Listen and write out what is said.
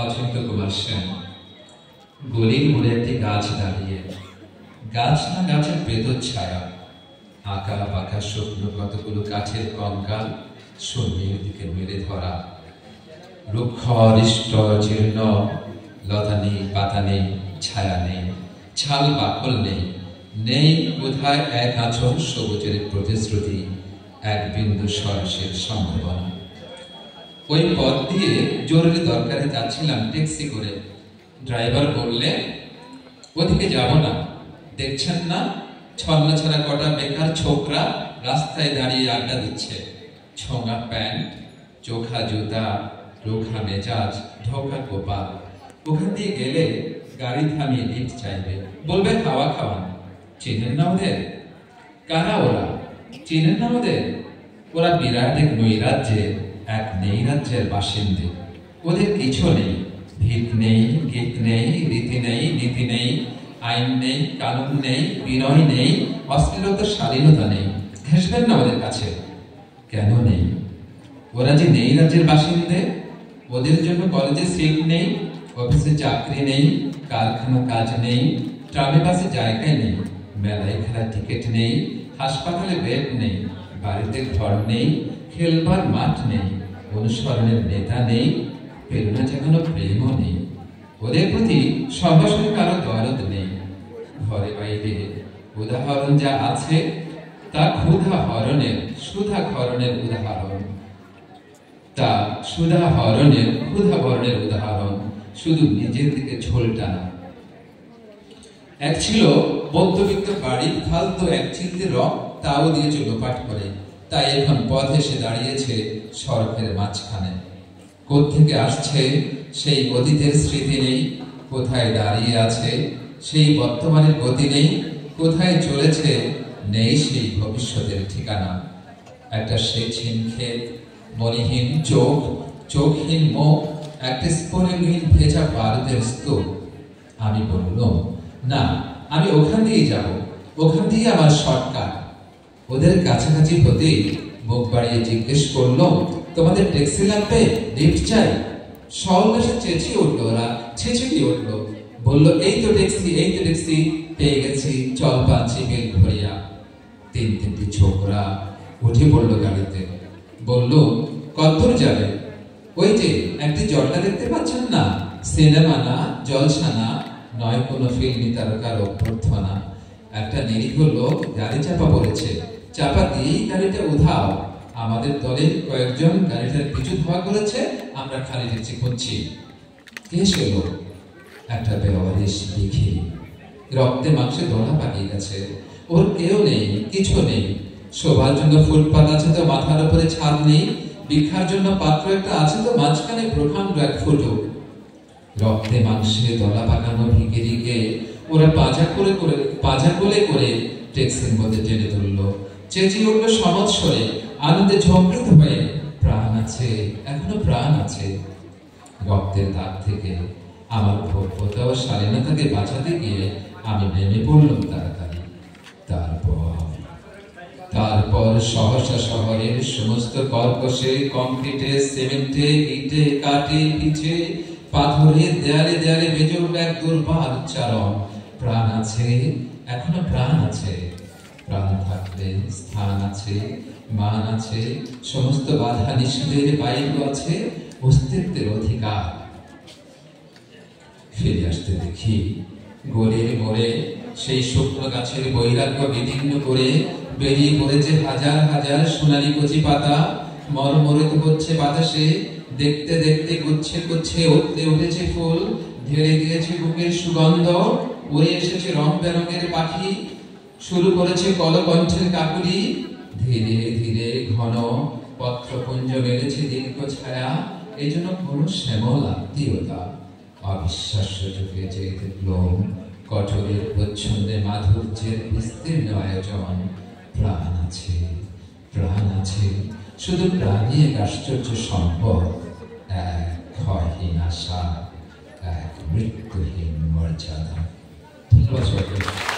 অচিন্ত কুমার সেন। গলির মোড়ে একটি গাছ দাঁড়িয়ে, গাছ না গাছের বেদচ্ছায়া, আঁকা বাঁকা শুকনো কতগুলো কাঠের কঙ্কাল শূন্যের দিকে মেরে ধরা। রুক্ষ অরিষ্ট জীর্ণ, লতা নেই, পাতা নেই, ছায়া নেই, ছাল বাকল নেই, নেই কোথায় এক আঁচল সবুজের প্রতিশ্রুতি, এক বিন্দু সরসের সম্ভাবনা। ওই পথ দিয়ে জরুরি দরকারে যাচ্ছিলাম ট্যাক্সি করে। ড্রাইভার বললে, ওদিকে যাব না, দেখছেন না ছন্না ছাড়া কটা বেকার ছোকরা রাস্তায় দাঁড়িয়ে আড্ডা দিচ্ছে। ছোঙা প্যান্ট, চোখা জুতা, রোখা মেজাজ, ঢোকা গোপাল। ওখান দিয়ে গেলে গাড়ি থামিয়ে লিফট চাইবে, বলবে হাওয়া খাওয়ান। চেনেন না ওদের? কারা ওরা? চেনেন না ওদের? ওরা বিরাট এক নৈরাজ্যে, এক নৈরাজ্যের বাসিন্দে। ওদের কিছু নেই, ভিত নেই, গীত নেই, রীতি নেই, নীতি নেই, আইন নেই, কানুন নেই, বিনয় নেই, অশ্লীলতা শালীনতা নেই। ঘেসবেন না ওদের কাছে। কেন নেই? ওরা যে নৈরাজ্যের বাসিন্দে, ওদের জন্য কলেজে সিট নেই, অফিসে চাকরি নেই, কারখানা কাজ নেই, ট্রামে বাসে জায়গায় নেই, মেলায় খেলার টিকিট নেই, হাসপাতালে বেড নেই, বাড়িতে ঘর নেই, খেলবার মাঠ নেই, অনুসরণের নেতা নেই, প্রেরণা জাগানো প্রেমও নেই। ওদের প্রতি সর্বস্বরে কারো দরদ নেই। ঘরে বাইরে উদাহরণ যা আছে তা ক্ষুধা হরণের, সুধা খরণের উদাহরণ। তা সুধা হরণের, ক্ষুধা হরণের উদাহরণ, শুধু নিজের দিকে ঝোল টানা। এক ছিল মধ্যবিত্ত বাড়ির ফালতু এক চিলতে রং, তাও দিয়েছে লোপাট করে। তাই এখন পথ এসে দাঁড়িয়েছে সড়কের মাঝখানে। কোত্থেকে আসছে সেই অতীতের স্মৃতি নেই, কোথায় দাঁড়িয়ে আছে সেই বর্তমানের গতি নেই, কোথায় চলেছে নেই সেই ভবিষ্যতের ঠিকানা। একটা সেচহীন ক্ষেত, মনিহীন চোখ, চোখহীন মুখ, একটা স্ফুলিঙ্গহীন ভেজা বারুদের স্তূপ। আমি বললাম, না, আমি ওখান দিয়েই যাব, ওখান দিয়ে আমার শর্টকাট। ওদের কাছাকাছি হতেই মুখ বাড়িয়ে জিজ্ঞেস করলো, তোমাদের ট্যাক্সি লাগবে? লিফট চাই? সহসা চেঁচিয়ে উঠলো ওরা, ছেঁচড়িয়ে উঠলো। বললো, এই তো ট্যাক্সি, এই তো ট্যাক্সি, পেয়ে গেছি, চল পাচ্ছি বেল ভরিয়া। তিনটি ছোকরা উঠে পড়লো গাড়িতে। বললো, কতদূর যাবে? ওই যে একটি জলটা দেখতে পাচ্ছেন না, সিনেমা না, জলসা না, নয় কোনো ফিল্মি তারকার অভ্যর্থনা। একটা নিরীহ লোক গাড়ি চাপা পড়েছে, চাপা দিয়েই গাড়িটা উধাও। আমাদের দলের কয়েকজন গাড়িটার পিছু ধাওয়া করেছে, আমরা খালি ট্যাক্সি খুঁজছি। কে সে লোক? একটা বেওয়ারিশ লিখি, রক্তে মাংসে দোলা পাকিয়ে গেছে। ওর কেউ নেই, কিছু নেই। শোভার জন্য ফুটপাত আছে তো মাথার উপরে ছাদ নেই, ভিক্ষার জন্য পাত্র একটা আছে তো মাঝখানে প্রকাণ্ড এক ফুটো। রক্তে মাংসে দলা পাকানো ভিখিরিকে ওরা পাজা কোলে করে ট্যাক্সির মধ্যে টেনে তুললো। চেঁচিয়ে উঠলো সমৎসরে, আনন্দে ঝঙ্কৃত হয়ে, প্রাণ আছে, এখনো প্রাণ আছে। রক্তের দাগ থেকে আমার ভব্যতা ও শালীনতাকে বাঁচাতে গিয়ে আমি নেমে পড়লাম তাড়াতাড়ি। তারপর সহসা শহরের সমস্ত কর্কশে, কংক্রিটে, সিমেন্টে, ইটে, কাঠে, পিঠে, পাথরে, দেয়ালে দেয়ালে বেজে উঠল এক দুর্বার উচ্চারণ, প্রাণ আছে, এখনো প্রাণ আছে। প্রাণ থাকলে স্থান আছে, মান আছে, সমস্ত বাধা নিষেধের বাইরে আছে অস্তিত্বের অধিকার। ফিরে আসতে দেখি গলির মোড়ে সেই শুকনো গাছের বৈরাগ্য বিদীর্ণ করে বেরিয়ে পড়েছে হাজার হাজার সোনালী কচি পাতা। মরমরিত হচ্ছে বাতাসে, দেখতে দেখতে গুচ্ছে গুচ্ছে উঠতে উঠেছে ফুল, ঢেলে দিয়েছে বুকের সুগন্ধ। উড়ে এসেছে রং বেরঙের পাখি, শুরু করেছে কলকণ্ঠের কাকুলি। ধীরে ধীরে ঘন পত্রপুঞ্জ মেলেছে দীর্ঘ ছায়া, এই জন্য কোন শ্যামল আত্মীয়তা। অবিশ্বাস্য চোখে যে দেখলাম কঠোরের প্রচ্ছন্দে মাধুর্যের বিস্তীর্ণ আয়োজন। প্রাণ আছে, প্রাণ আছে, শুধু প্রাণী এক আশ্চর্য সম্পদ, এক ক্ষয়হীন আশা, এক মৃত্যুহীন মর্যাদা। ধন্যবাদ।